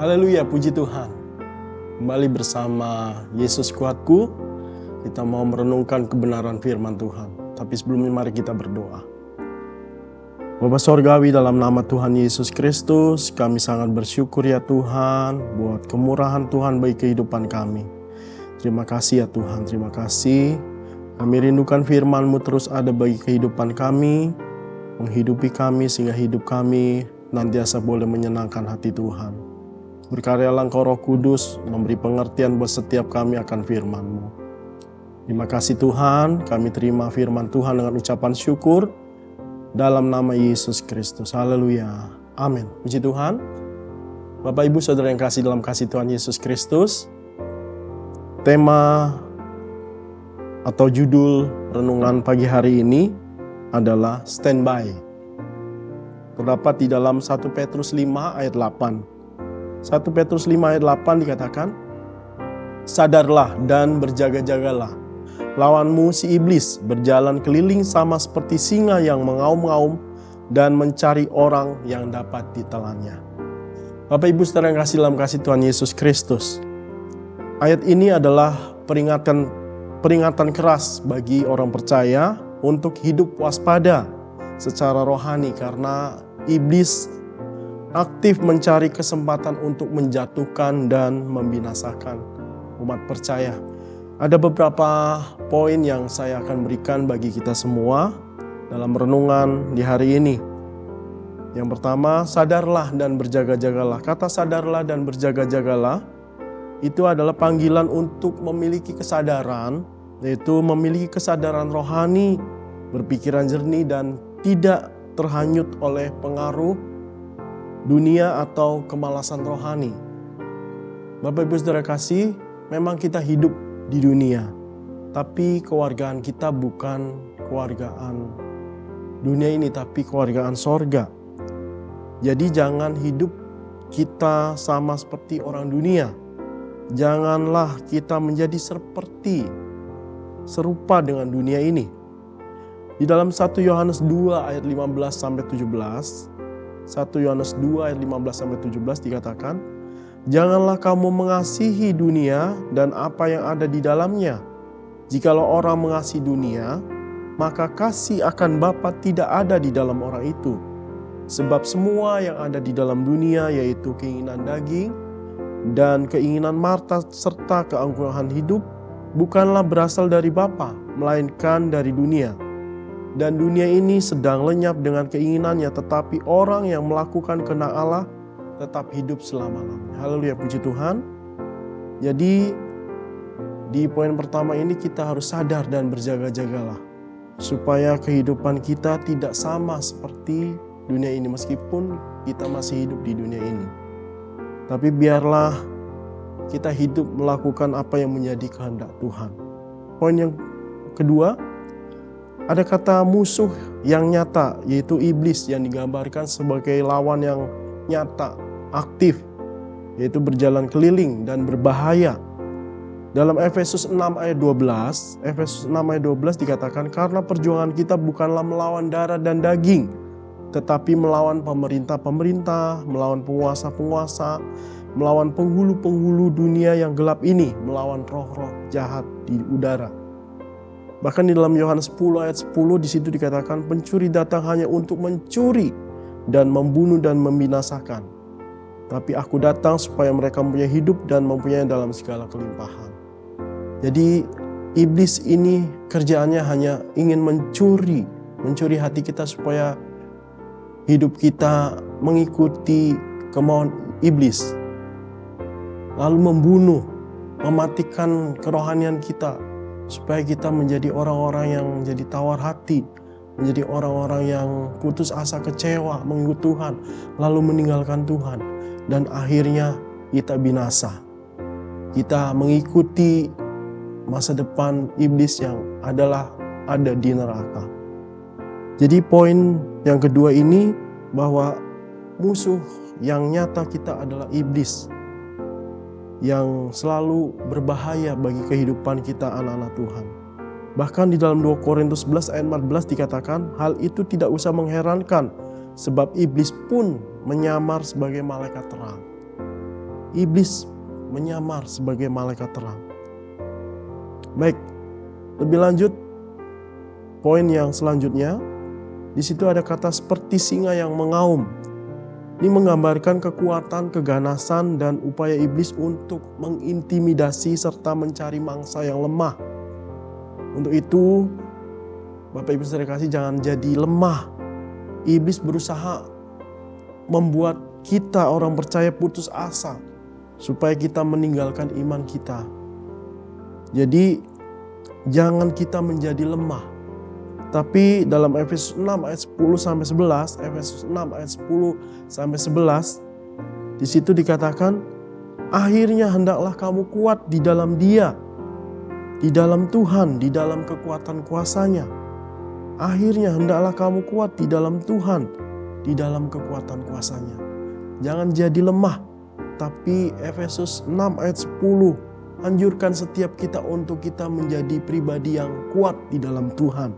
Haleluya, puji Tuhan. Kembali bersama Yesus Kuatku, kita mau merenungkan kebenaran firman Tuhan. Tapi sebelumnya mari kita berdoa. Bapa Sorgawi, dalam nama Tuhan Yesus Kristus, kami sangat bersyukur ya Tuhan, buat kemurahan Tuhan bagi kehidupan kami. Terima kasih ya Tuhan, terima kasih. Kami rindukan firman-Mu terus ada bagi kehidupan kami, menghidupi kami sehingga hidup kami nantiasa boleh menyenangkan hati Tuhan. Berkaryalah Engkau Roh Kudus, memberi pengertian buat setiap kami akan firman-Mu. Terima kasih Tuhan, kami terima firman Tuhan dengan ucapan syukur dalam nama Yesus Kristus. Haleluya. Amin. Puji Tuhan. Bapak Ibu Saudara yang kasih dalam kasih Tuhan Yesus Kristus, tema atau judul renungan pagi hari ini adalah standby. Terdapat di dalam 1 Petrus 5 ayat 8. 1 Petrus 5 ayat 8 dikatakan, sadarlah dan berjaga-jagalah. Lawanmu si iblis berjalan keliling sama seperti singa yang mengaum-ngaum dan mencari orang yang dapat ditelannya. Bapak Ibu Saudara yang kasih dalam kasih Tuhan Yesus Kristus, ayat ini adalah peringatan keras bagi orang percaya untuk hidup waspada secara rohani, karena iblis aktif mencari kesempatan untuk menjatuhkan dan membinasakan umat percaya. Ada beberapa poin yang saya akan berikan bagi kita semua dalam renungan di hari ini. Yang pertama, sadarlah dan berjaga-jagalah. Kata sadarlah dan berjaga-jagalah itu adalah panggilan untuk memiliki kesadaran, yaitu memiliki kesadaran rohani, berpikiran jernih dan tidak terhanyut oleh pengaruh dunia atau kemalasan rohani. Bapak Ibu Saudara kasih, memang kita hidup di dunia, tapi kewargaan kita bukan kewargaan dunia ini, tapi kewargaan sorga. Jadi jangan hidup kita sama seperti orang dunia. Janganlah kita menjadi serupa dengan dunia ini. Di dalam 1 Yohanes 2 ayat 15-17, 1 Yohanes 2 ayat 15-17 dikatakan, janganlah kamu mengasihi dunia dan apa yang ada di dalamnya. Jikalau orang mengasihi dunia, maka kasih akan Bapa tidak ada di dalam orang itu. Sebab semua yang ada di dalam dunia, yaitu keinginan daging dan keinginan mata serta keangkuhan hidup, bukanlah berasal dari Bapa, melainkan dari dunia. Dan dunia ini sedang lenyap dengan keinginannya, tetapi orang yang melakukan kehendak Allah tetap hidup selama-lamanya. Haleluya, puji Tuhan. Jadi di poin pertama ini kita harus sadar dan berjaga-jagalah, supaya kehidupan kita tidak sama seperti dunia ini, meskipun kita masih hidup di dunia ini. Tapi biarlah kita hidup melakukan apa yang menjadi kehendak Tuhan. Poin yang kedua, ada kata musuh yang nyata, yaitu iblis, yang digambarkan sebagai lawan yang nyata, aktif, yaitu berjalan keliling dan berbahaya. Dalam Efesus 6 ayat 12, dikatakan, karena perjuangan kita bukanlah melawan darah dan daging, tetapi melawan pemerintah-pemerintah, melawan penguasa-penguasa, melawan penghulu-penghulu dunia yang gelap ini, melawan roh-roh jahat di udara. Bahkan di dalam Yohanes 10 ayat 10 di situ dikatakan, pencuri datang hanya untuk mencuri dan membunuh dan membinasakan. Tapi aku datang supaya mereka mempunyai hidup dan mempunyai dalam segala kelimpahan. Jadi iblis ini kerjaannya hanya ingin mencuri hati kita supaya hidup kita mengikuti kemauan iblis. Lalu membunuh, mematikan kerohanian kita, supaya kita menjadi orang-orang yang menjadi tawar hati, menjadi orang-orang yang putus asa, kecewa, mengikut Tuhan, lalu meninggalkan Tuhan. Dan akhirnya kita binasa. Kita mengikuti masa depan iblis yang ada di neraka. Jadi poin yang kedua ini, bahwa musuh yang nyata kita adalah iblis, yang selalu berbahaya bagi kehidupan kita anak-anak Tuhan. Bahkan di dalam 2 Korintus 11 ayat 14 dikatakan, hal itu tidak usah mengherankan, sebab iblis pun menyamar sebagai malaikat terang. iblis menyamar sebagai malaikat terang. Baik, lebih lanjut, poin yang selanjutnya, di situ ada kata seperti singa yang mengaum. Ini menggambarkan kekuatan, keganasan, dan upaya iblis untuk mengintimidasi serta mencari mangsa yang lemah. Untuk itu, Bapak Ibu Saudara kasih, jangan jadi lemah. Iblis berusaha membuat kita orang percaya putus asa supaya kita meninggalkan iman kita. Jadi jangan kita menjadi lemah. Tapi dalam Efesus 6 ayat 10 sampai 11, Efesus 6 ayat 10 sampai 11, di situ dikatakan, akhirnya hendaklah kamu kuat di dalam Dia, di dalam Tuhan, di dalam kekuatan kuasa-Nya. Akhirnya hendaklah kamu kuat di dalam Tuhan, di dalam kekuatan kuasa-Nya. Jangan jadi lemah. Tapi Efesus 6 ayat 10 anjurkan setiap kita untuk kita menjadi pribadi yang kuat di dalam Tuhan,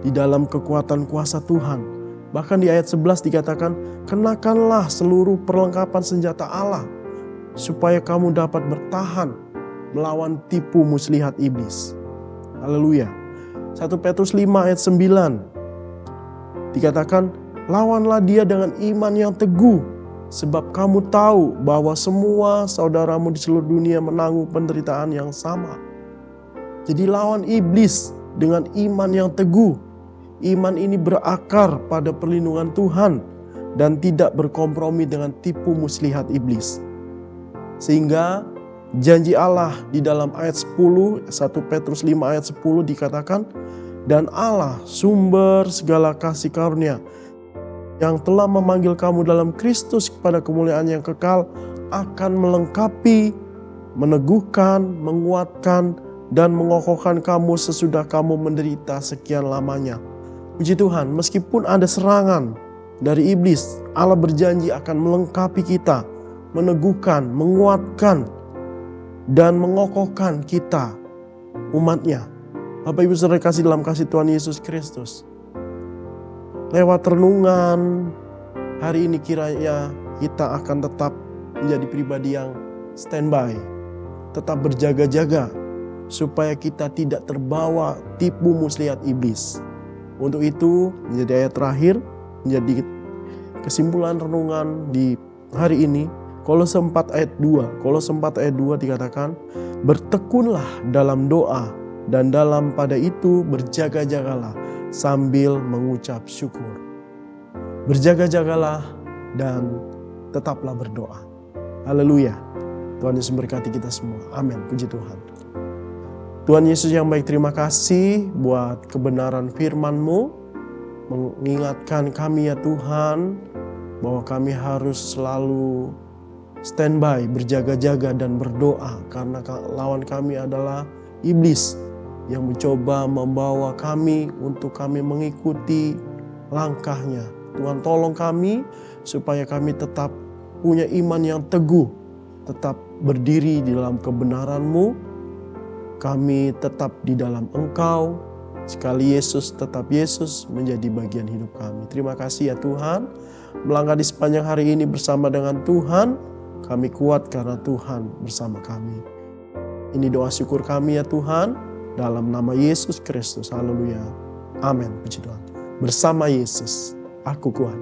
di dalam kekuatan kuasa Tuhan. Bahkan di ayat 11 dikatakan, kenakanlah seluruh perlengkapan senjata Allah supaya kamu dapat bertahan melawan tipu muslihat iblis. Haleluya. 1 Petrus 5 ayat 9 dikatakan, lawanlah dia dengan iman yang teguh, sebab kamu tahu bahwa semua saudaramu di seluruh dunia menanggung penderitaan yang sama. Jadi lawan iblis dengan iman yang teguh. Iman ini berakar pada perlindungan Tuhan dan tidak berkompromi dengan tipu muslihat iblis. Sehingga janji Allah di dalam ayat 10, 1 Petrus 5 ayat 10 dikatakan, dan Allah sumber segala kasih karunia yang telah memanggil kamu dalam Kristus kepada kemuliaan yang kekal akan melengkapi, meneguhkan, menguatkan, dan mengokohkan kamu sesudah kamu menderita sekian lamanya. Puji Tuhan, meskipun ada serangan dari iblis, Allah berjanji akan melengkapi kita, meneguhkan, menguatkan, dan mengokohkan kita, umatnya. Bapak Ibu Saudara kasih dalam kasih Tuhan Yesus Kristus. Lewat renungan hari ini kiranya kita akan tetap menjadi pribadi yang standby, tetap berjaga-jaga supaya kita tidak terbawa tipu muslihat iblis. Untuk itu menjadi ayat terakhir, menjadi kesimpulan renungan di hari ini, Kolose 4 ayat 2. Kolose 4 ayat 2 dikatakan, bertekunlah dalam doa dan dalam pada itu berjaga-jagalah sambil mengucap syukur. Berjaga-jagalah dan tetaplah berdoa. Haleluya. Tuhan Yesus memberkati kita semua. Amin. Puji Tuhan. Tuhan Yesus yang baik, terima kasih buat kebenaran firman-Mu. Mengingatkan kami ya Tuhan, bahwa kami harus selalu standby, berjaga-jaga dan berdoa. Karena lawan kami adalah iblis yang mencoba membawa kami untuk kami mengikuti langkahnya. Tuhan tolong kami supaya kami tetap punya iman yang teguh, tetap berdiri di dalam kebenaran-Mu. Kami tetap di dalam Engkau, sekali Yesus tetap Yesus menjadi bagian hidup kami. Terima kasih ya Tuhan, melangkah di sepanjang hari ini bersama dengan Tuhan, kami kuat karena Tuhan bersama kami. Ini doa syukur kami ya Tuhan, dalam nama Yesus Kristus. Haleluya. Amin. Puji Tuhan. Bersama Yesus, aku kuat.